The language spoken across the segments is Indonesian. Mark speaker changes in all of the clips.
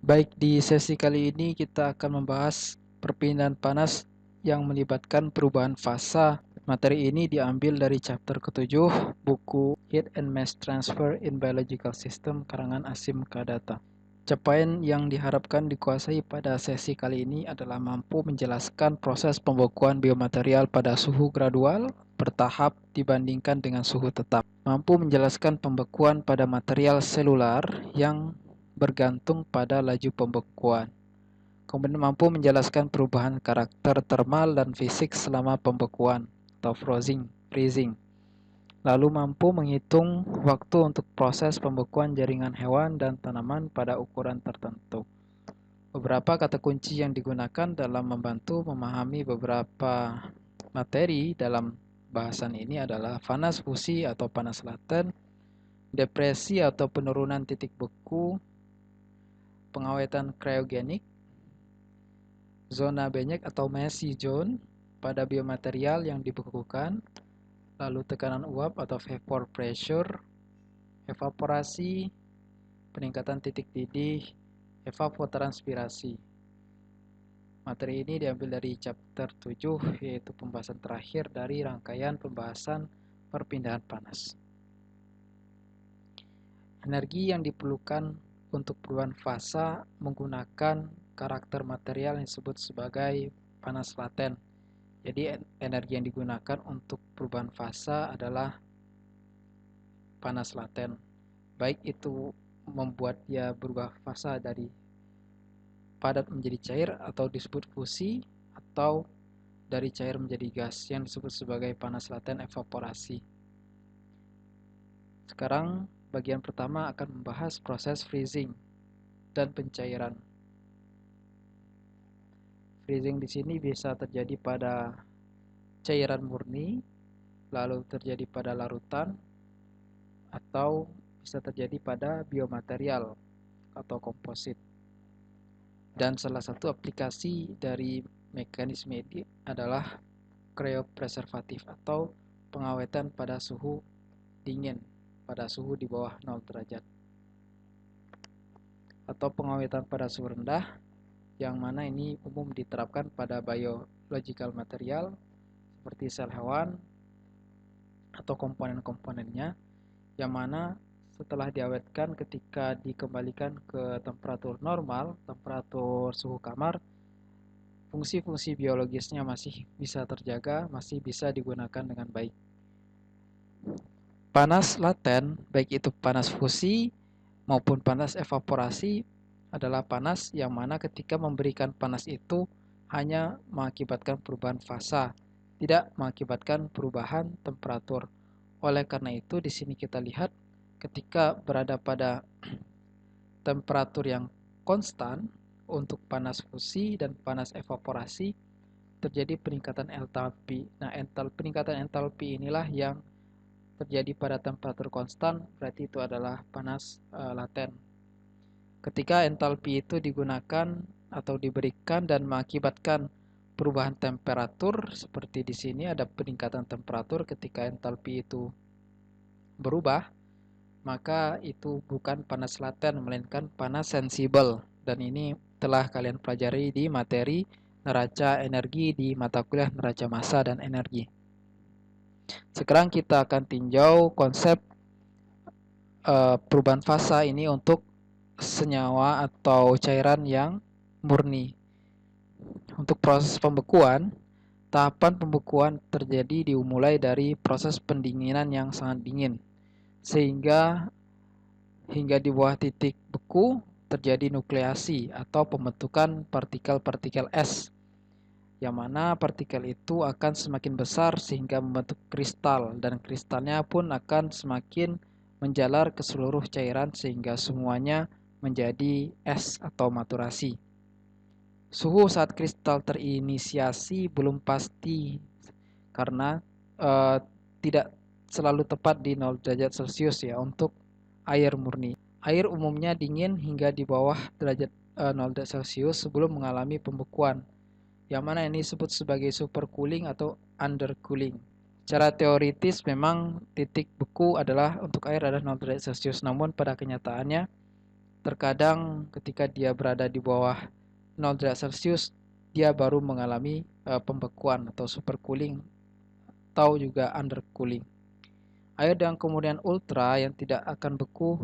Speaker 1: Baik, di sesi kali ini kita akan membahas perpindahan panas yang melibatkan perubahan fasa. Materi ini diambil dari chapter ke-7 buku Heat and Mass Transfer in Biological System karangan Asim Kadata. Capaian yang diharapkan dikuasai pada sesi kali ini adalah mampu menjelaskan proses pembekuan biomaterial pada suhu gradual bertahap dibandingkan dengan suhu tetap. Mampu menjelaskan pembekuan pada material selular yang bergantung pada laju pembekuan. Kemudian mampu menjelaskan perubahan karakter termal dan fisik selama pembekuan atau freezing. Lalu mampu menghitung waktu untuk proses pembekuan jaringan hewan dan tanaman pada ukuran tertentu. Beberapa kata kunci yang digunakan dalam membantu memahami beberapa materi dalam bahasan ini adalah panas fusi atau panas laten, depresi atau penurunan titik beku, pengawetan cryogenik, zona banyak atau messy zone pada biomaterial yang dibekukan, lalu tekanan uap atau vapor pressure, evaporasi, peningkatan titik didih, evapotranspirasi. Materi ini diambil dari chapter 7, yaitu pembahasan terakhir dari rangkaian pembahasan perpindahan panas. Energi yang diperlukan untuk perubahan fasa menggunakan karakter material yang disebut sebagai panas laten. Jadi energi yang digunakan untuk perubahan fasa adalah panas laten. Baik itu membuat dia berubah fasa dari padat menjadi cair atau disebut fusi, atau dari cair menjadi gas yang disebut sebagai panas laten evaporasi. Sekarang bagian pertama akan membahas proses freezing dan pencairan. Freezing di sini bisa terjadi pada cairan murni, lalu terjadi pada larutan, atau bisa terjadi pada biomaterial atau komposit. Dan salah satu aplikasi dari mekanisme ini adalah cryopreservatif atau pengawetan pada suhu dingin, pada suhu di bawah 0 derajat. Atau pengawetan pada suhu rendah, yang mana ini umum diterapkan pada biological material seperti sel hewan atau komponen-komponennya, yang mana setelah diawetkan ketika dikembalikan ke temperatur normal, temperatur suhu kamar, fungsi-fungsi biologisnya masih bisa terjaga, masih bisa digunakan dengan baik. Panas laten, baik itu panas fusi maupun panas evaporasi, adalah panas yang mana ketika memberikan panas itu hanya mengakibatkan perubahan fasa, tidak mengakibatkan perubahan temperatur. Oleh karena itu, di sini kita lihat ketika berada pada temperatur yang konstan untuk panas fusi dan panas evaporasi, terjadi peningkatan entalpi. Nah, peningkatan entalpi inilah yang terjadi pada temperatur konstan, berarti itu adalah panas laten. Ketika entalpi itu digunakan atau diberikan dan mengakibatkan perubahan temperatur, seperti di sini ada peningkatan temperatur ketika entalpi itu berubah, maka itu bukan panas laten melainkan panas sensibel. Dan ini telah kalian pelajari di materi neraca energi di mata kuliah neraca massa dan energi. Sekarang kita akan tinjau konsep perubahan fasa ini untuk senyawa atau cairan yang murni. Untuk proses pembekuan, tahapan pembekuan terjadi dimulai dari proses pendinginan yang sangat dingin, sehingga hingga di bawah titik beku terjadi nukleasi atau pembentukan partikel-partikel es, yang mana partikel itu akan semakin besar sehingga membentuk kristal, dan kristalnya pun akan semakin menjalar ke seluruh cairan sehingga semuanya menjadi es atau maturasi. Suhu saat kristal terinisiasi belum pasti karena tidak selalu tepat di 0 derajat Celcius ya untuk air murni. Air umumnya dingin hingga di bawah derajat 0 derajat Celcius sebelum mengalami pembekuan, yang mana ini disebut sebagai supercooling atau undercooling. Secara teoritis memang titik beku adalah untuk air adalah 0 derajat Celcius, namun pada kenyataannya terkadang ketika dia berada di bawah 0 derajat Celcius, dia baru mengalami pembekuan atau supercooling atau juga undercooling. Air dengan kemurnian ultra yang tidak akan beku,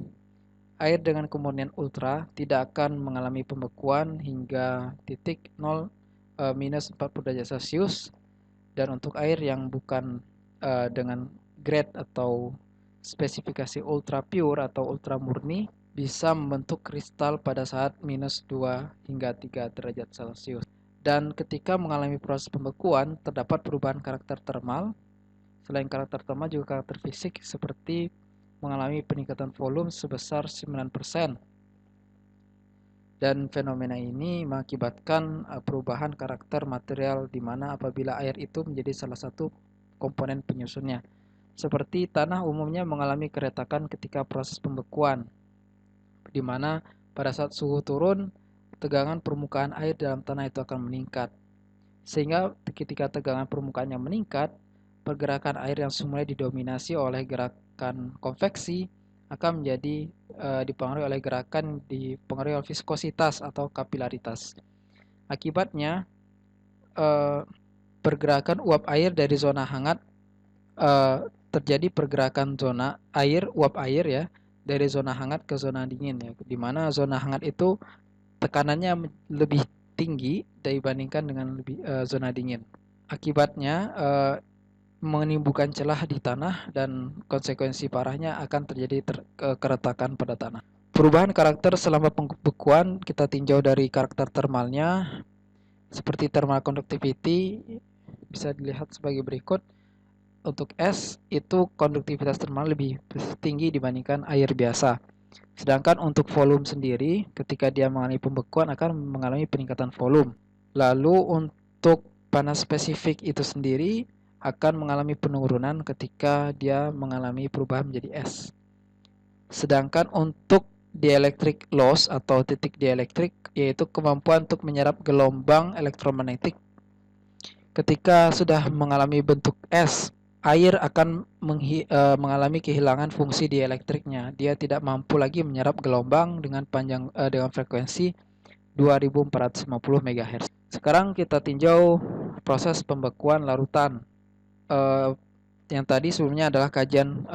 Speaker 1: air dengan kemurnian ultra tidak akan mengalami pembekuan hingga titik 0 minus 40 derajat Celcius. Dan untuk air yang bukan dengan grade atau spesifikasi ultra pure atau ultra murni bisa membentuk kristal pada saat minus 2 hingga 3 derajat Celcius. Dan ketika mengalami proses pembekuan, terdapat perubahan karakter termal. Selain karakter termal juga karakter fisik seperti mengalami peningkatan volume sebesar 9%. Dan fenomena ini mengakibatkan perubahan karakter material di mana apabila air itu menjadi salah satu komponen penyusunnya. Seperti tanah umumnya mengalami keretakan ketika proses pembekuan, di mana pada saat suhu turun, tegangan permukaan air dalam tanah itu akan meningkat. Sehingga ketika tegangan permukaannya meningkat, pergerakan air yang semula didominasi oleh gerakan konveksi akan menjadi dipengaruhi oleh gerakan dipengaruhi oleh viskositas atau kapilaritas. Akibatnya pergerakan uap air dari zona hangat terjadi pergerakan zona air uap air ya dari zona hangat ke zona dingin ya, di mana zona hangat itu tekanannya lebih tinggi dibandingkan dengan zona dingin. Akibatnya menimbulkan celah di tanah dan konsekuensi parahnya akan terjadi keretakan pada tanah. Perubahan karakter selama pembekuan kita tinjau dari karakter termalnya, seperti thermal conductivity bisa dilihat sebagai berikut. Untuk es itu konduktivitas termal lebih tinggi dibandingkan air biasa. Sedangkan untuk volume sendiri ketika dia mengalami pembekuan akan mengalami peningkatan volume. Lalu untuk panas spesifik itu sendiri akan mengalami penurunan ketika dia mengalami perubahan menjadi es. Sedangkan untuk dielectric loss atau titik dielectric yaitu kemampuan untuk menyerap gelombang elektromagnetik. Ketika sudah mengalami bentuk es, air akan mengalami kehilangan fungsi dielectricnya. Dia tidak mampu lagi menyerap gelombang dengan dengan frekuensi 2450 MHz. Sekarang kita tinjau proses pembekuan larutan. Yang tadi sebelumnya adalah kajian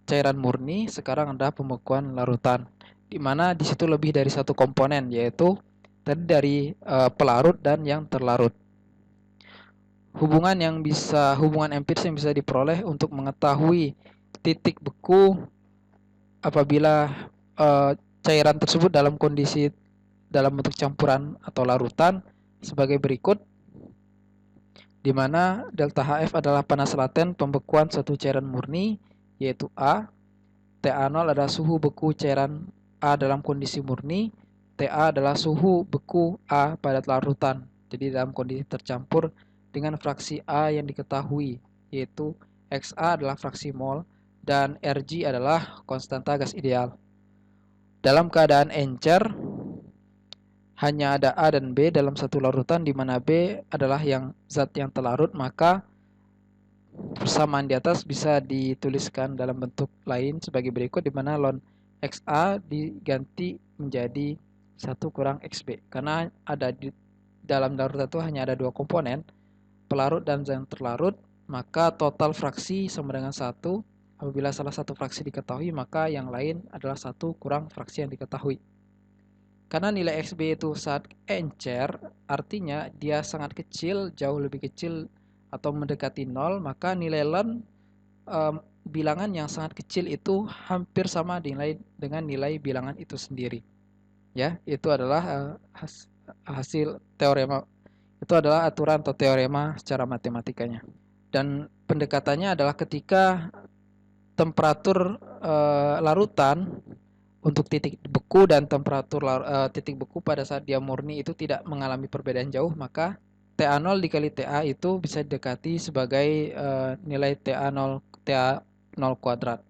Speaker 1: cairan murni, sekarang adalah pembekuan larutan, di mana di situ lebih dari satu komponen, yaitu tadi dari pelarut dan yang terlarut. Hubungan empiris yang bisa diperoleh untuk mengetahui titik beku apabila cairan tersebut dalam kondisi dalam bentuk campuran atau larutan sebagai berikut, di mana delta HF adalah panas laten pembekuan suatu cairan murni yaitu A, TA0 adalah suhu beku cairan A dalam kondisi murni, TA adalah suhu beku A pada larutan, jadi dalam kondisi tercampur dengan fraksi A yang diketahui, yaitu XA adalah fraksi mol dan Rg adalah konstanta gas ideal. Dalam keadaan encer, hanya ada A dan B dalam satu larutan, di mana B adalah zat yang terlarut, maka persamaan di atas bisa dituliskan dalam bentuk lain sebagai berikut, di mana ln XA diganti menjadi 1 kurang XB. Karena ada di dalam larutan itu hanya ada dua komponen, pelarut dan yang terlarut, maka total fraksi sama dengan 1. Apabila salah satu fraksi diketahui, maka yang lain adalah 1 kurang fraksi yang diketahui. Karena nilai XB itu saat encer, artinya dia sangat kecil, jauh lebih kecil atau mendekati 0, maka nilai ln bilangan yang sangat kecil itu hampir sama dengan nilai bilangan itu sendiri. Ya, itu adalah hasil teorema. Itu adalah aturan atau teorema secara matematikanya. Dan pendekatannya adalah ketika temperatur larutan untuk titik beku dan temperatur titik beku pada saat dia murni itu tidak mengalami perbedaan jauh, maka TA0 dikali TA itu bisa didekati sebagai nilai TA0 kuadrat.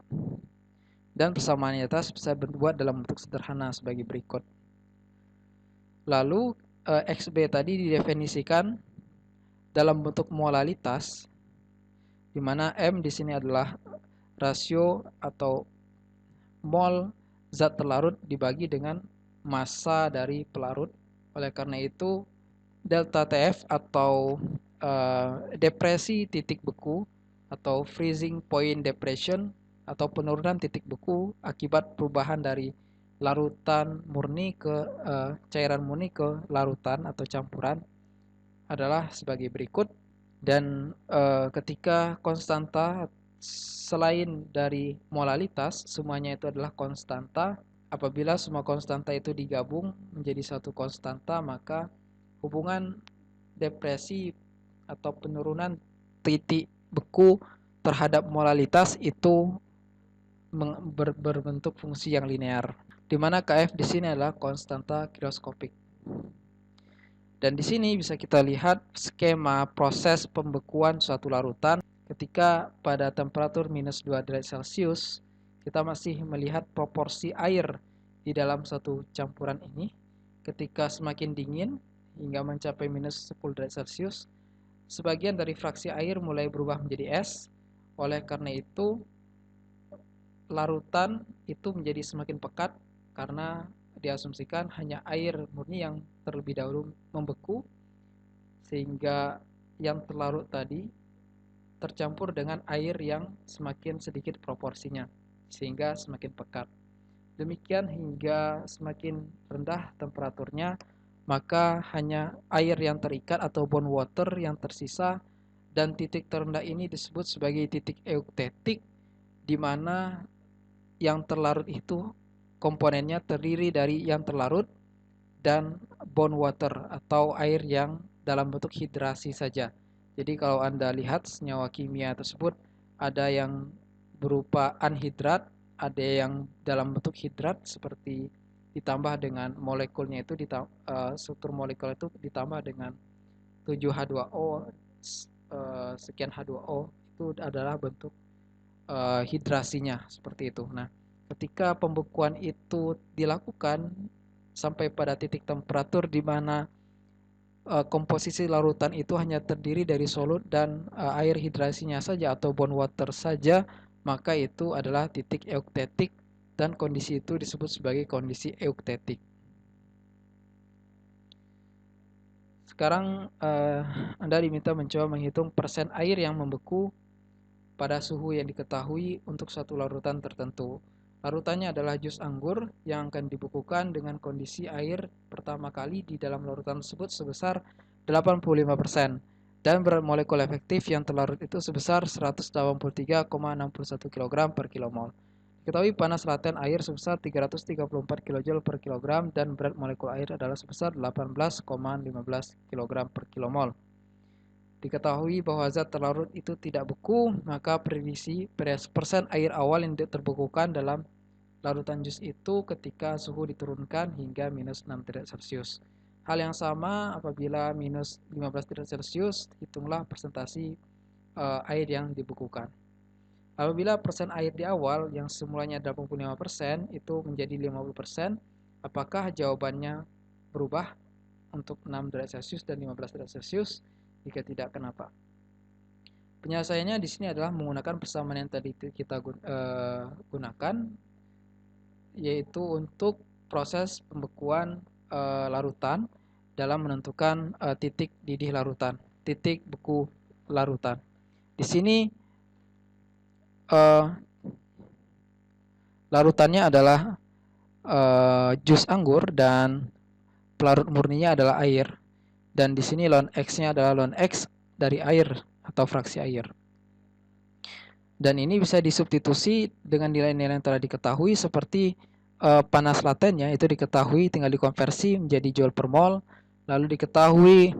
Speaker 1: Dan persamaan di atas bisa dibuat dalam bentuk sederhana sebagai berikut. Lalu XB tadi didefinisikan dalam bentuk molalitas, di mana M di sini adalah rasio atau mol zat terlarut dibagi dengan massa dari pelarut. Oleh karena itu, delta TF atau depresi titik beku atau freezing point depression atau penurunan titik beku akibat perubahan dari larutan murni ke cairan murni ke larutan atau campuran adalah sebagai berikut. Dan ketika konstanta selain dari molalitas semuanya itu adalah konstanta, apabila semua konstanta itu digabung menjadi satu konstanta, maka hubungan depresi atau penurunan titik beku terhadap molalitas itu berbentuk fungsi yang linear, di mana Kf di sini adalah konstanta kiroskopik. Dan di sini bisa kita lihat skema proses pembekuan suatu larutan ketika pada temperatur minus 2 derajat Celcius kita masih melihat proporsi air di dalam satu campuran ini. Ketika semakin dingin hingga mencapai minus 10 derajat Celcius, sebagian dari fraksi air mulai berubah menjadi es. Oleh karena itu, larutan itu menjadi semakin pekat karena diasumsikan hanya air murni yang terlebih dahulu membeku, sehingga yang terlarut tadi tercampur dengan air yang semakin sedikit proporsinya, sehingga semakin pekat. Demikian hingga semakin rendah temperaturnya, maka hanya air yang terikat atau bond water yang tersisa, dan titik terendah ini disebut sebagai titik euktetik, di mana yang terlarut itu komponennya terdiri dari yang terlarut dan bond water atau air yang dalam bentuk hidrasi saja. Jadi kalau Anda lihat senyawa kimia tersebut ada yang berupa anhidrat, ada yang dalam bentuk hidrat seperti ditambah dengan molekulnya itu struktur molekul itu ditambah dengan 7H2O sekian H2O, itu adalah bentuk hidrasinya seperti itu. Nah, ketika pembekuan itu dilakukan sampai pada titik temperatur di mana komposisi larutan itu hanya terdiri dari solut dan air hidrasinya saja atau bond water saja, maka itu adalah titik euktetik dan kondisi itu disebut sebagai kondisi euktetik. Sekarang Anda diminta mencoba menghitung persen air yang membeku pada suhu yang diketahui untuk satu larutan tertentu. Larutannya adalah jus anggur yang akan dibekukan dengan kondisi air pertama kali di dalam larutan tersebut sebesar 85% dan berat molekul efektif yang terlarut itu sebesar 183,61 kg per kilomol. Diketahui panas laten air sebesar 334 kJ per kilogram dan berat molekul air adalah sebesar 18,15 kg per kilomol. Diketahui bahwa zat terlarut itu tidak beku, maka prediksi persen air awal yang terbekukan dalam larutan jus itu ketika suhu diturunkan hingga minus 6 derajat Celcius. Hal yang sama apabila minus 15 derajat Celcius, hitunglah persentasi air yang dibekukan. Apabila persen air di awal yang semulanya 85% itu menjadi 50%, apakah jawabannya berubah untuk 6 derajat Celcius dan 15 derajat Celcius? Jika tidak, kenapa? Penyelesaiannya di sini adalah menggunakan persamaan yang tadi kita gunakan, yaitu untuk proses pembekuan larutan dalam menentukan titik didih larutan, titik beku larutan. Di sini larutannya adalah jus anggur dan pelarut murninya adalah air. Dan di sini ln X-nya adalah ln X dari air atau fraksi air. Dan ini bisa disubstitusi dengan nilai-nilai yang telah diketahui seperti panas latennya itu diketahui, tinggal dikonversi menjadi joule per mol. Lalu diketahui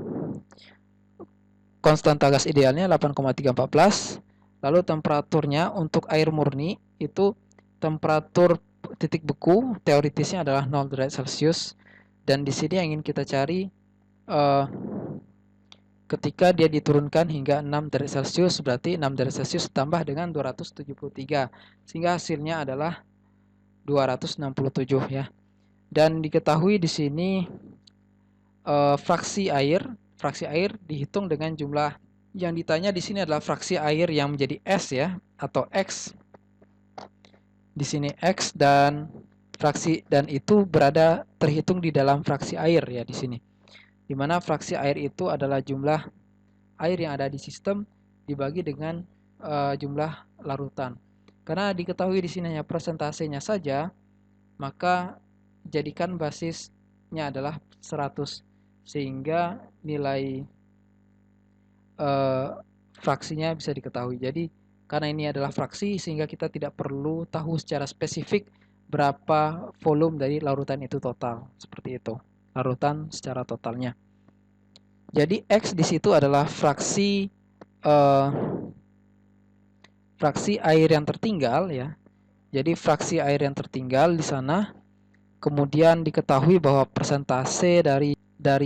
Speaker 1: konstanta gas idealnya 8,314. Lalu temperaturnya untuk air murni itu temperatur titik beku teoritisnya adalah 0 derajat Celcius. Dan di sini yang ingin kita cari ketika dia diturunkan hingga 6 derajat Celcius, berarti 6 derajat Celcius ditambah dengan 273, sehingga hasilnya adalah 267 ya. Dan diketahui di sini fraksi air dihitung dengan jumlah yang ditanya di sini adalah fraksi air yang menjadi S ya atau X. Di sini X, dan fraksi, dan itu terhitung di dalam fraksi air ya di sini. Di mana fraksi air itu adalah jumlah air yang ada di sistem dibagi dengan jumlah larutan. Karena diketahui di sini hanya persentasenya saja, maka jadikan basisnya adalah 100 sehingga nilai fraksinya bisa diketahui. Jadi karena ini adalah fraksi sehingga kita tidak perlu tahu secara spesifik berapa volume dari larutan itu total. Seperti itu, larutan secara totalnya. Jadi X di situ adalah fraksi air yang tertinggal ya. Jadi fraksi air yang tertinggal di sana. Kemudian diketahui bahwa persentase dari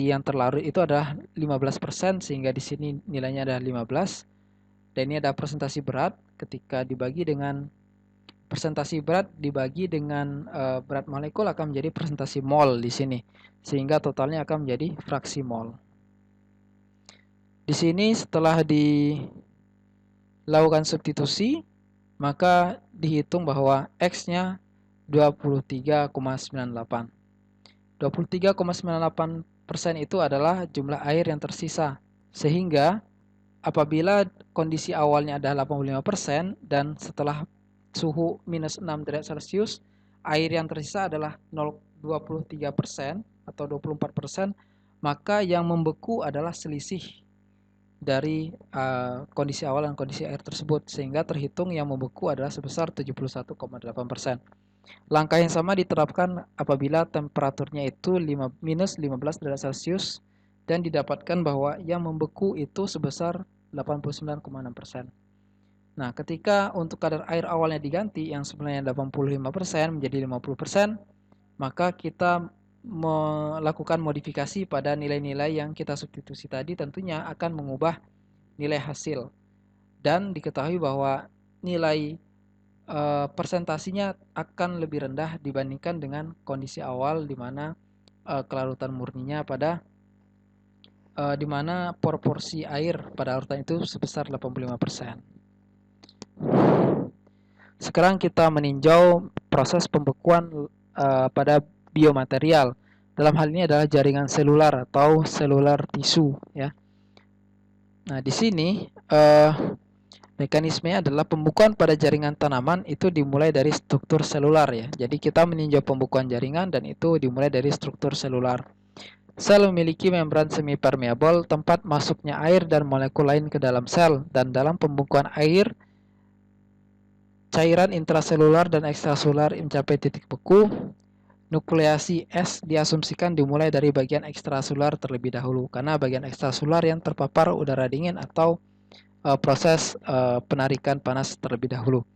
Speaker 1: yang terlarut itu adalah 15%, sehingga di sini nilainya adalah 15. Dan ini ada presentasi berat, ketika dibagi dengan presentasi berat dibagi dengan berat molekul akan menjadi presentasi mol di sini, sehingga totalnya akan menjadi fraksi mol. Di sini setelah dilakukan substitusi, maka dihitung bahwa X-nya 23,98. 23,98% itu adalah jumlah air yang tersisa, sehingga apabila kondisi awalnya adalah 85% dan setelah suhu minus 6 derajat Celcius, air yang tersisa adalah 23% atau 24%, maka yang membeku adalah selisih dari kondisi awal dan kondisi air tersebut, sehingga terhitung yang membeku adalah sebesar 71,8%. Langkah yang sama diterapkan apabila temperaturnya itu minus 15 derajat Celcius dan didapatkan bahwa yang membeku itu sebesar 89,6%. Nah, ketika untuk kadar air awalnya diganti yang sebenarnya 85% menjadi 50%, maka kita melakukan modifikasi pada nilai-nilai yang kita substitusi tadi, tentunya akan mengubah nilai hasil. Dan diketahui bahwa nilai persentasinya akan lebih rendah dibandingkan dengan kondisi awal di mana kelarutan murninya di mana proporsi air pada larutan itu sebesar 85%. Sekarang kita meninjau proses pembekuan pada biomaterial. Dalam hal ini adalah jaringan selular atau selular tisu ya. Nah, di sini mekanismenya adalah pembekuan pada jaringan tanaman itu dimulai dari struktur selular ya. Jadi kita meninjau pembekuan jaringan dan itu dimulai dari struktur selular. Sel memiliki membran semipermeabel tempat masuknya air dan molekul lain ke dalam sel, dan dalam pembekuan air cairan intraselular dan ekstraselular mencapai titik beku. Nukleasi S diasumsikan dimulai dari bagian ekstraselular terlebih dahulu, karena bagian ekstraselular yang terpapar udara dingin atau proses penarikan panas terlebih dahulu.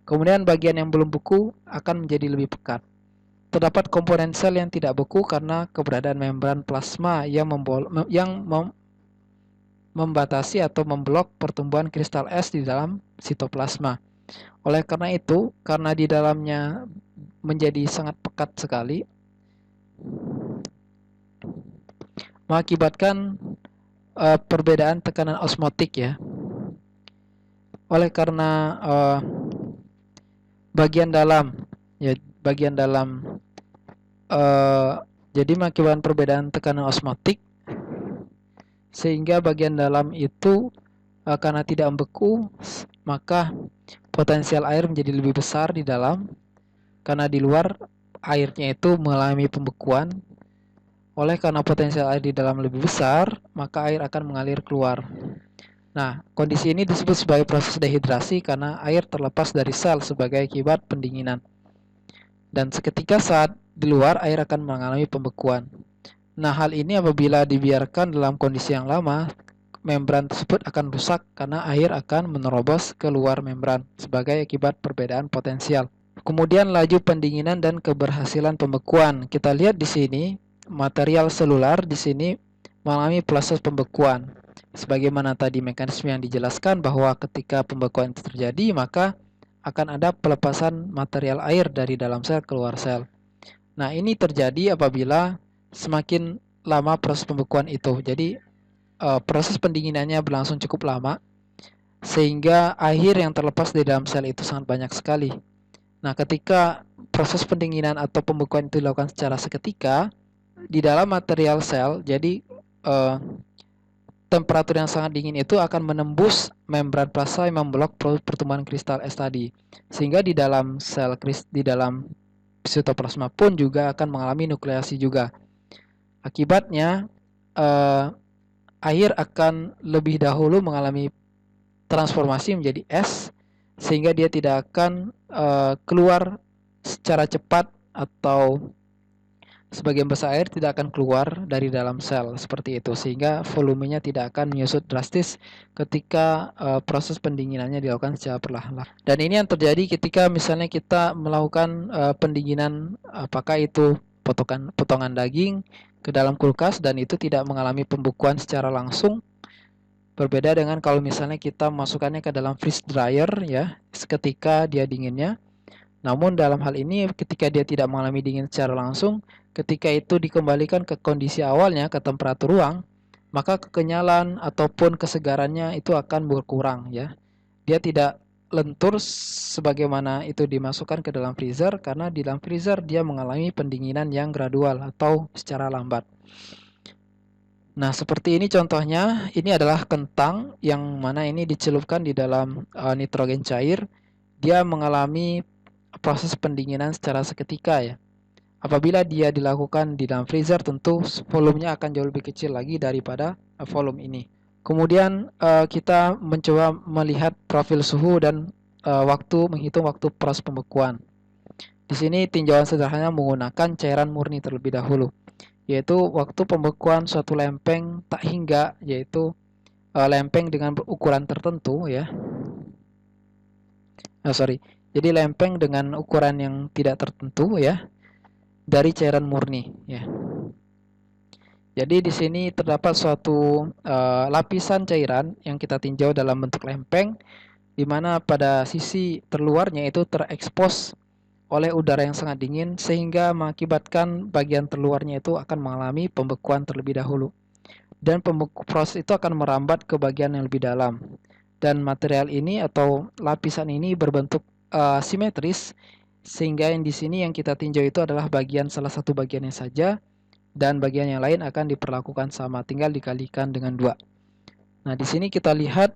Speaker 1: Kemudian bagian yang belum beku akan menjadi lebih pekat. Terdapat komponen sel yang tidak beku karena keberadaan membran plasma yang membatasi atau memblok pertumbuhan kristal es di dalam sitoplasma. Oleh karena itu, karena di dalamnya menjadi sangat pekat sekali, mengakibatkan perbedaan tekanan osmotik ya. Oleh karena bagian dalam jadi mengakibatkan perbedaan tekanan osmotik, sehingga bagian dalam itu karena tidak membeku, maka potensial air menjadi lebih besar di dalam, karena di luar airnya itu mengalami pembekuan. Oleh karena potensial air di dalam lebih besar, maka air akan mengalir keluar. Nah, kondisi ini disebut sebagai proses dehidrasi karena air terlepas dari sel sebagai akibat pendinginan. Dan seketika saat di luar, air akan mengalami pembekuan. Nah, hal ini apabila dibiarkan dalam kondisi yang lama, membran tersebut akan rusak karena air akan menerobos ke luar membran sebagai akibat perbedaan potensial. Kemudian laju pendinginan dan keberhasilan pembekuan. Kita lihat di sini, material selular di sini mengalami proses pembekuan. Sebagaimana tadi mekanisme yang dijelaskan bahwa ketika pembekuan itu terjadi, maka akan ada pelepasan material air dari dalam sel keluar sel. Nah, ini terjadi apabila semakin lama proses pembekuan itu. Jadi proses pendinginannya berlangsung cukup lama, sehingga air yang terlepas di dalam sel itu sangat banyak sekali. Nah, ketika proses pendinginan atau pembekuan itu dilakukan secara seketika di dalam material sel, jadi temperatur yang sangat dingin itu akan menembus membran plasma yang memblok pertumbuhan kristal es tadi. Sehingga di dalam sel di dalam sitoplasma pun juga akan mengalami nukleasi juga. Akibatnya air akan lebih dahulu mengalami transformasi menjadi es sehingga dia tidak akan keluar secara cepat atau sebagian besar air tidak akan keluar dari dalam sel seperti itu sehingga volumenya tidak akan menyusut drastis ketika proses pendinginannya dilakukan secara perlahan-lahan. Dan ini yang terjadi ketika misalnya kita melakukan pendinginan apakah itu potongan daging ke dalam kulkas dan itu tidak mengalami pembekuan secara langsung. Berbeda dengan kalau misalnya kita masukkannya ke dalam freeze dryer ya, seketika dia dinginnya. Namun dalam hal ini ketika dia tidak mengalami dingin secara langsung, ketika itu dikembalikan ke kondisi awalnya, ke temperatur ruang, maka kekenyalan ataupun kesegarannya itu akan berkurang ya. Dia tidak lentur sebagaimana itu dimasukkan ke dalam freezer karena di dalam freezer dia mengalami pendinginan yang gradual atau secara lambat. Nah, seperti ini contohnya, ini adalah kentang yang mana ini dicelupkan di dalam nitrogen cair. Dia mengalami proses pendinginan secara seketika ya. Apabila dia dilakukan di dalam freezer, tentu volumenya akan jauh lebih kecil lagi daripada volume ini. Kemudian kita mencoba melihat profil suhu dan menghitung waktu proses pembekuan. Di sini tinjauan sederhana menggunakan cairan murni terlebih dahulu, yaitu waktu pembekuan suatu lempeng tak hingga, yaitu lempeng dengan ukuran tertentu ya. Jadi lempeng dengan ukuran yang tidak tertentu ya dari cairan murni ya. Jadi di sini terdapat suatu lapisan cairan yang kita tinjau dalam bentuk lempeng di mana pada sisi terluarnya itu terekspos oleh udara yang sangat dingin sehingga mengakibatkan bagian terluarnya itu akan mengalami pembekuan terlebih dahulu. Dan proses itu akan merambat ke bagian yang lebih dalam. Dan material ini atau lapisan ini berbentuk simetris sehingga yang di sini yang kita tinjau itu adalah salah satu bagiannya saja dan bagian yang lain akan diperlakukan sama, tinggal dikalikan dengan 2. Nah, di sini kita lihat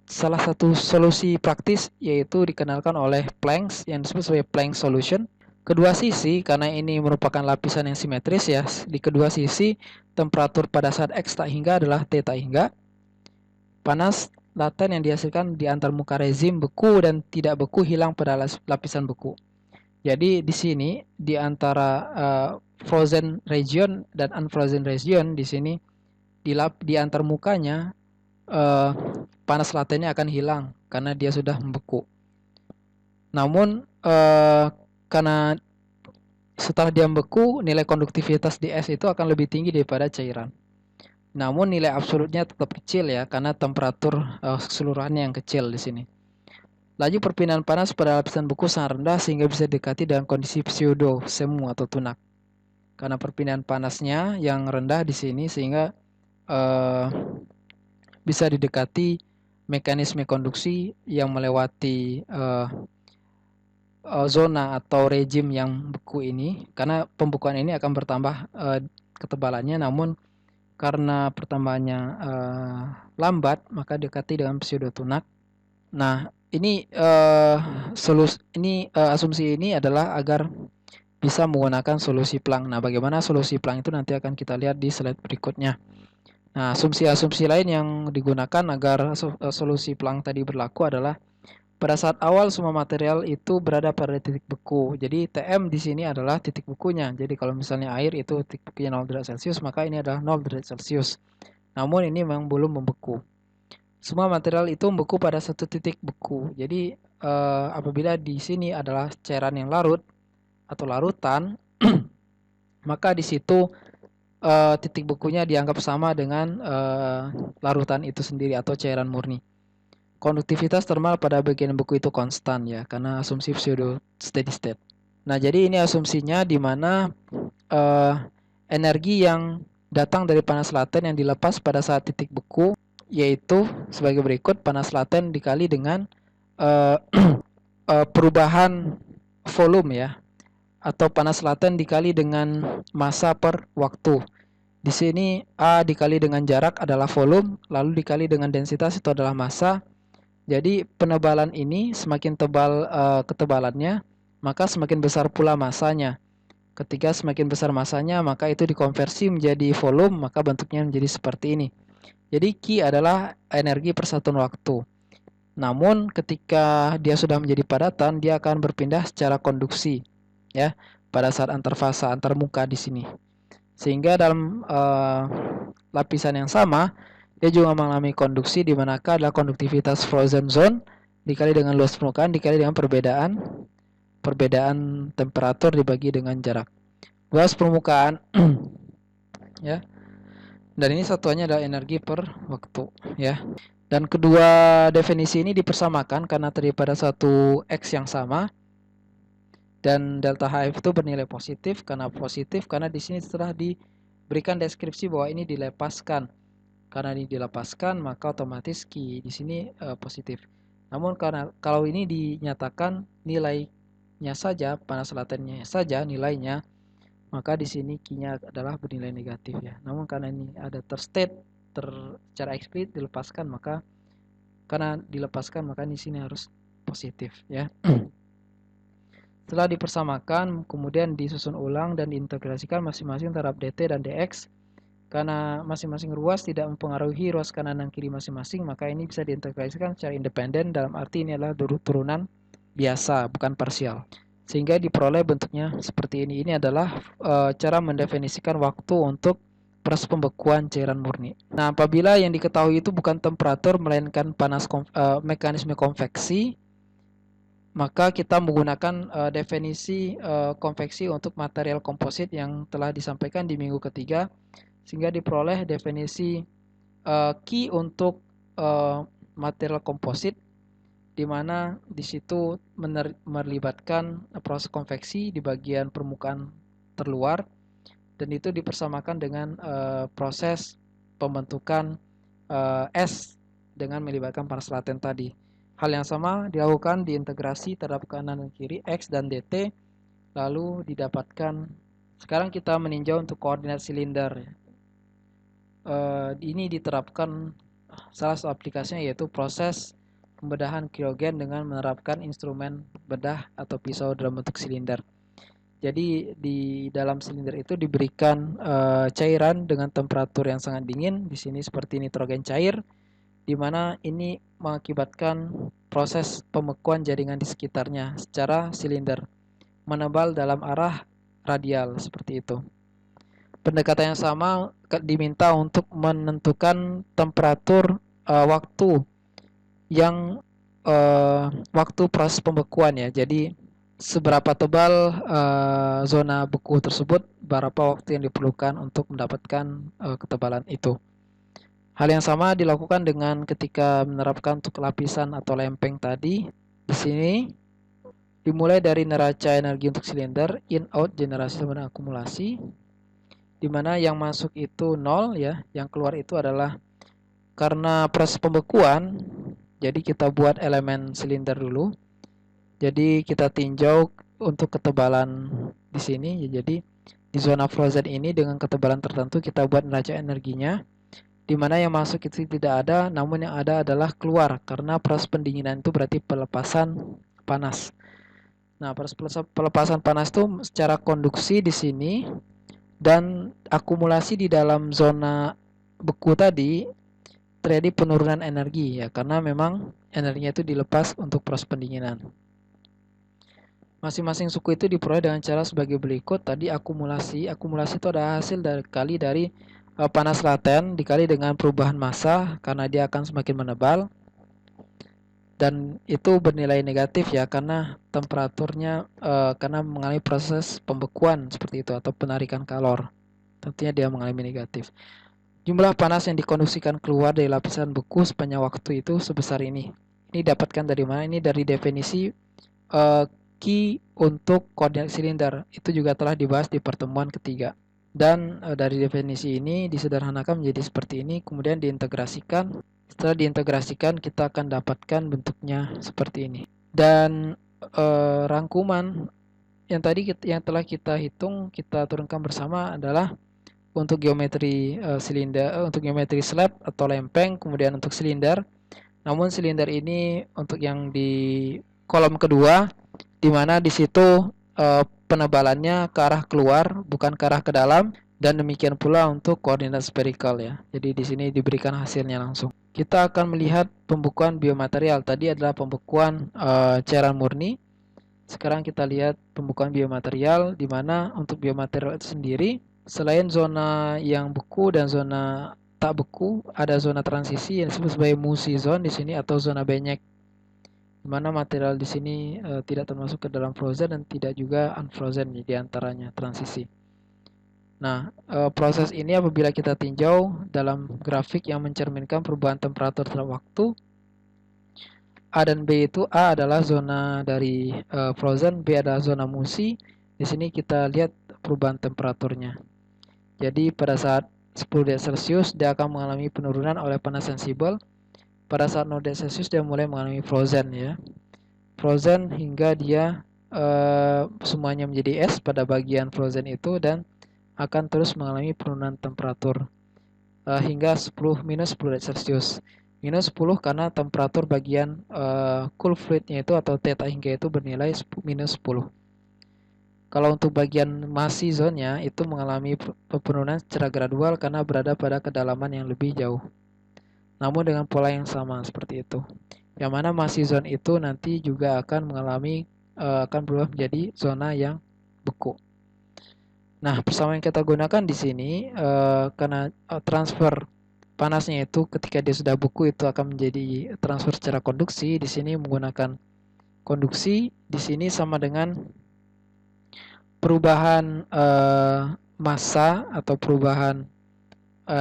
Speaker 1: salah satu solusi praktis yaitu dikenalkan oleh Planck yang disebut sebagai Planck solution. Kedua sisi, karena ini merupakan lapisan yang simetris ya, di kedua sisi temperatur pada saat X tak hingga adalah T tak hingga. Panas laten yang dihasilkan di antar muka rezim beku dan tidak beku hilang pada lapisan beku. Jadi di sini di antara frozen region dan unfrozen region di sini di antar mukanya panas latennya akan hilang karena dia sudah membeku. Namun karena setelah dia membeku, nilai konduktivitas di es itu akan lebih tinggi daripada cairan. Namun nilai absolutnya tetap kecil ya karena temperatur keseluruhannya yang kecil di sini. Laju perpindahan panas pada lapisan beku sangat rendah sehingga bisa didekati dengan kondisi pseudo semu atau tunak. Karena perpindahan panasnya yang rendah di sini sehingga bisa didekati mekanisme konduksi yang melewati zona atau rejim yang beku ini. Karena pembekuan ini akan bertambah ketebalannya, namun karena pertambahannya lambat maka dekati dengan pseudo tunak. Nah, ini asumsi ini adalah agar bisa menggunakan solusi Planck. Nah, bagaimana solusi Planck itu nanti akan kita lihat di slide berikutnya. Nah, asumsi-asumsi lain yang digunakan agar solusi Planck tadi berlaku adalah pada saat awal semua material itu berada pada titik beku. Jadi Tm di sini adalah titik bekunya. Jadi kalau misalnya air itu titik bekunya 0 derajat Celcius, maka ini adalah 0 derajat Celcius. Namun ini memang belum membeku. Semua material itu membeku pada satu titik beku. Jadi apabila di sini adalah cairan yang larut atau larutan, maka di situ titik bekunya dianggap sama dengan larutan itu sendiri atau cairan murni. Konduktivitas termal pada bagian beku itu konstan ya, karena asumsi pseudo steady state. Nah, jadi ini asumsinya di mana energi yang datang dari panas laten yang dilepas pada saat titik beku yaitu sebagai berikut: panas laten dikali dengan perubahan volume ya, atau panas laten dikali dengan massa per waktu. Di sini A dikali dengan jarak adalah volume, lalu dikali dengan densitas itu adalah massa. Jadi penebalan ini semakin tebal ketebalannya, maka semakin besar pula massanya. Ketika semakin besar massanya, maka itu dikonversi menjadi volume, maka bentuknya menjadi seperti ini. Jadi Q adalah energi per satuan waktu. Namun ketika dia sudah menjadi padatan, dia akan berpindah secara konduksi ya pada saat antar fasa, antar muka di sini. Sehingga dalam lapisan yang sama, dia juga mengalami konduksi di manakah adalah konduktivitas frozen zone dikali dengan luas permukaan dikali dengan perbedaan temperatur dibagi dengan jarak. Luas permukaan ya. Dan ini satuannya adalah energi per waktu ya. Dan kedua definisi ini dipersamakan karena terdiri pada satu X yang sama. Dan delta HF itu bernilai positif karena di sini setelah diberikan deskripsi bahwa ini dilepaskan. Karena ini dilepaskan maka otomatis Q di sini positif. Namun karena kalau ini dinyatakan nilainya saja, panas latennya saja nilainya, maka di sini Q-nya adalah bernilai negatif ya. Namun karena ini ada secara eksplisit dilepaskan, maka karena dilepaskan maka di sini harus positif ya. Setelah dipersamakan, kemudian disusun ulang dan diintegrasikan masing-masing terhadap dt dan dx. Karena masing-masing ruas tidak mempengaruhi ruas kanan dan kiri masing-masing, maka ini bisa diintegrasikan secara independen, dalam arti ini adalah turunan biasa, bukan parsial. Sehingga diperoleh bentuknya seperti ini. Ini adalah cara mendefinisikan waktu untuk proses pembekuan cairan murni. Nah, apabila yang diketahui itu bukan temperatur, melainkan mekanisme konveksi, maka kita menggunakan definisi konveksi untuk material komposit yang telah disampaikan di minggu ketiga, sehingga diperoleh definisi Q untuk material komposit, di mana di situ melibatkan proses konveksi di bagian permukaan terluar, dan itu dipersamakan dengan proses pembentukan es dengan melibatkan panas laten tadi. Hal yang sama dilakukan diintegrasi terhadap kanan dan kiri X dan DT, lalu didapatkan. Sekarang kita meninjau untuk koordinat silinder. Ini diterapkan salah satu aplikasinya yaitu proses pembedahan kriogen dengan menerapkan instrumen bedah atau pisau dalam bentuk silinder. Jadi di dalam silinder itu diberikan cairan dengan temperatur yang sangat dingin. Di sini seperti nitrogen cair, di mana ini mengakibatkan proses pembekuan jaringan di sekitarnya secara silinder, menebal dalam arah radial seperti itu. Pendekatan yang sama diminta untuk menentukan temperatur waktu yang waktu proses pembekuan ya. Jadi seberapa tebal zona beku tersebut, berapa waktu yang diperlukan untuk mendapatkan ketebalan itu. Hal yang sama dilakukan dengan ketika menerapkan untuk lapisan atau lempeng tadi. Di sini dimulai dari neraca energi untuk silinder, in out generasi sama dengan akumulasi, di mana yang masuk itu 0 ya, yang keluar itu adalah karena proses pembekuan. Jadi kita buat elemen silinder dulu. Jadi kita tinjau untuk ketebalan di sini ya. Jadi di zona frozen ini dengan ketebalan tertentu kita buat neraca energinya, di mana yang masuk itu tidak ada, namun yang ada adalah keluar, karena proses pendinginan itu berarti pelepasan panas. Nah, proses pelepasan panas itu secara konduksi di sini dan akumulasi di dalam zona beku tadi terjadi penurunan energi ya, karena memang energinya itu dilepas untuk proses pendinginan. Masing-masing suku itu diperoleh dengan cara sebagai berikut. Tadi akumulasi itu adalah hasil dari panas laten dikali dengan perubahan massa karena dia akan semakin menebal, dan itu bernilai negatif ya karena temperaturnya karena mengalami proses pembekuan seperti itu atau penarikan kalor, tentunya dia mengalami negatif. Jumlah panas yang dikonduksikan keluar dari lapisan beku sepanjang waktu itu sebesar ini. Ini dapatkan dari mana? Ini dari definisi Q untuk koordinat silinder, itu juga telah dibahas di pertemuan ketiga. Dan dari definisi ini disederhanakan menjadi seperti ini, kemudian diintegrasikan. Setelah diintegrasikan kita akan dapatkan bentuknya seperti ini. Dan rangkuman yang telah kita hitung, kita turunkan bersama adalah untuk geometri silinder, untuk geometri slab atau lempeng, kemudian untuk silinder. Namun silinder ini untuk yang di kolom kedua, di mana di situ penebalannya ke arah keluar, bukan ke arah ke dalam, dan demikian pula untuk koordinat spherical ya. Jadi di sini diberikan hasilnya langsung. Kita akan melihat pembukuan biomaterial. Tadi adalah pembukuan cairan murni. Sekarang kita lihat pembukuan biomaterial, di mana untuk biomaterial itu sendiri, selain zona yang beku dan zona tak beku, ada zona transisi yang disebut sebagai Musi zone di sini atau zona benyek, di mana material di sini tidak termasuk ke dalam frozen dan tidak juga unfrozen di antaranya transisi. Nah, proses ini apabila kita tinjau dalam grafik yang mencerminkan perubahan temperatur terhadap waktu, A dan B itu A adalah zona dari frozen, B adalah zona musi. Di sini kita lihat perubahan temperaturnya. Jadi pada saat 10 derajat Celcius dia akan mengalami penurunan oleh panas sensibel. Pada saat 0 derajat Celcius dia mulai mengalami frozen ya. Frozen hingga dia semuanya menjadi es pada bagian frozen itu dan akan terus mengalami penurunan temperatur hingga minus 10 derajat Celcius. Minus 10 karena temperatur bagian cool fluidnya itu atau theta hingga itu bernilai minus 10. Kalau untuk bagian masih zone-nya itu mengalami penurunan secara gradual karena berada pada kedalaman yang lebih jauh. Namun dengan pola yang sama seperti itu. Yang mana masih zone itu nanti juga akan mengalami akan berubah menjadi zona yang beku. Nah, persamaan yang kita gunakan di sini karena transfer panasnya itu ketika dia sudah beku itu akan menjadi transfer secara konduksi. Di sini menggunakan konduksi, di sini sama dengan perubahan massa atau perubahan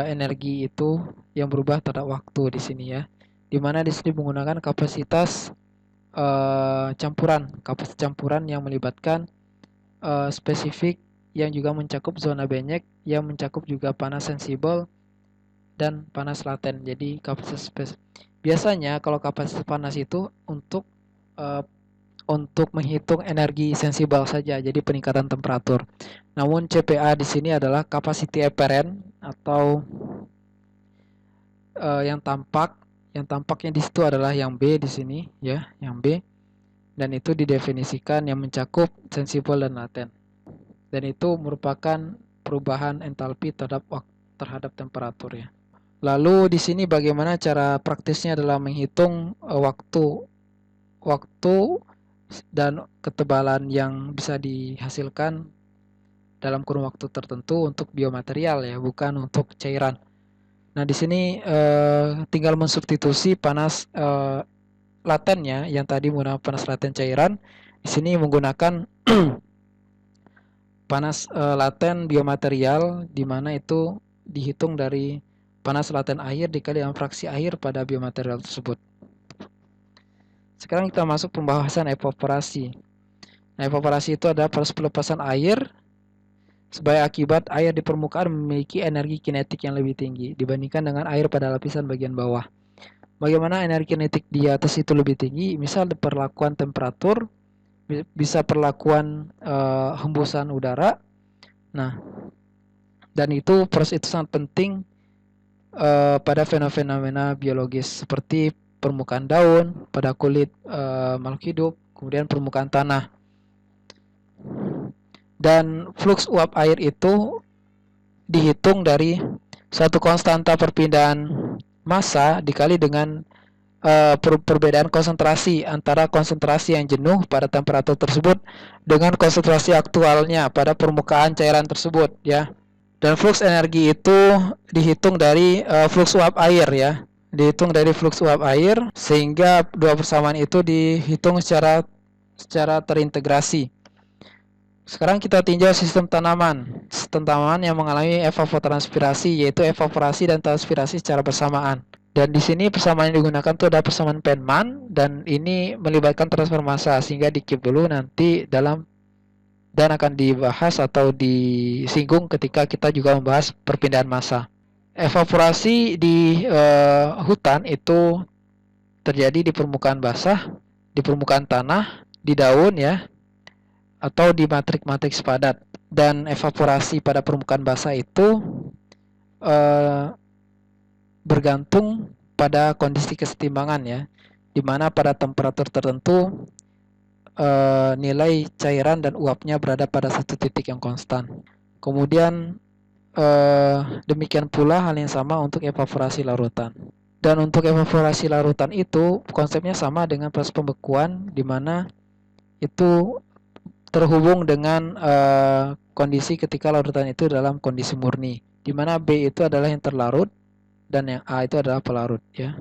Speaker 1: energi itu yang berubah terhadap waktu di sini ya. Di mana di sini menggunakan kapasitas campuran yang melibatkan spesifik yang juga mencakup zona benyek, yang mencakup juga panas sensibel dan panas laten. Jadi kapasitas biasanya kalau kapasitas panas itu untuk menghitung energi sensibel saja, jadi peningkatan temperatur. Namun CPA di sini adalah capacity apparent atau yang tampaknya di situ adalah yang B di sini ya, yang B. Dan itu didefinisikan yang mencakup sensibel dan laten. Dan itu merupakan perubahan entalpi terhadap temperatur ya. Lalu di sini bagaimana cara praktisnya adalah menghitung waktu dan ketebalan yang bisa dihasilkan dalam kurun waktu tertentu untuk biomaterial ya, bukan untuk cairan. Nah, di sini tinggal mensubstitusi panas latennya yang tadi menggunakan panas laten cairan, di sini menggunakan panas laten biomaterial, di mana itu dihitung dari panas laten air dikali dengan fraksi air pada biomaterial tersebut. Sekarang kita masuk pembahasan evaporasi. Nah, evaporasi itu adalah proses pelepasan air sebagai akibat air di permukaan memiliki energi kinetik yang lebih tinggi dibandingkan dengan air pada lapisan bagian bawah. Bagaimana energi kinetik di atas itu lebih tinggi? Misal perlakuan temperatur, bisa perlakuan hembusan udara. Nah, dan itu proses itu sangat penting pada fenomena biologis seperti permukaan daun, pada kulit makhluk hidup, kemudian permukaan tanah. Dan flux uap air itu dihitung dari suatu konstanta perpindahan massa dikali dengan perbedaan konsentrasi antara konsentrasi yang jenuh pada temperatur tersebut dengan konsentrasi aktualnya pada permukaan cairan tersebut ya. Dan flux energi itu dihitung dari flux uap air ya. Dihitung dari flux uap air sehingga dua persamaan itu dihitung secara terintegrasi. Sekarang kita tinjau sistem tanaman. Sistem tanaman yang mengalami evapotranspirasi, yaitu evaporasi dan transpirasi secara bersamaan. Dan di sini persamaan yang digunakan itu ada persamaan Penman, dan ini melibatkan transfer massa, sehingga di-keep dulu nanti dan akan dibahas atau disinggung ketika kita juga membahas perpindahan massa. Evaporasi di hutan itu terjadi di permukaan basah, di permukaan tanah, di daun ya, atau di matriks-matriks padat. Dan evaporasi pada permukaan basah itu bergantung pada kondisi kesetimbangan ya, di mana pada temperatur tertentu nilai cairan dan uapnya berada pada satu titik yang konstan. Kemudian demikian pula hal yang sama untuk evaporasi larutan. Dan untuk evaporasi larutan itu konsepnya sama dengan proses pembekuan, di mana itu terhubung dengan kondisi ketika larutan itu dalam kondisi murni, di mana B itu adalah yang terlarut dan yang A itu adalah pelarut ya.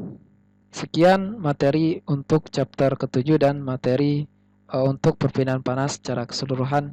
Speaker 1: Sekian materi untuk chapter ke-7 dan materi untuk perpindahan panas secara keseluruhan.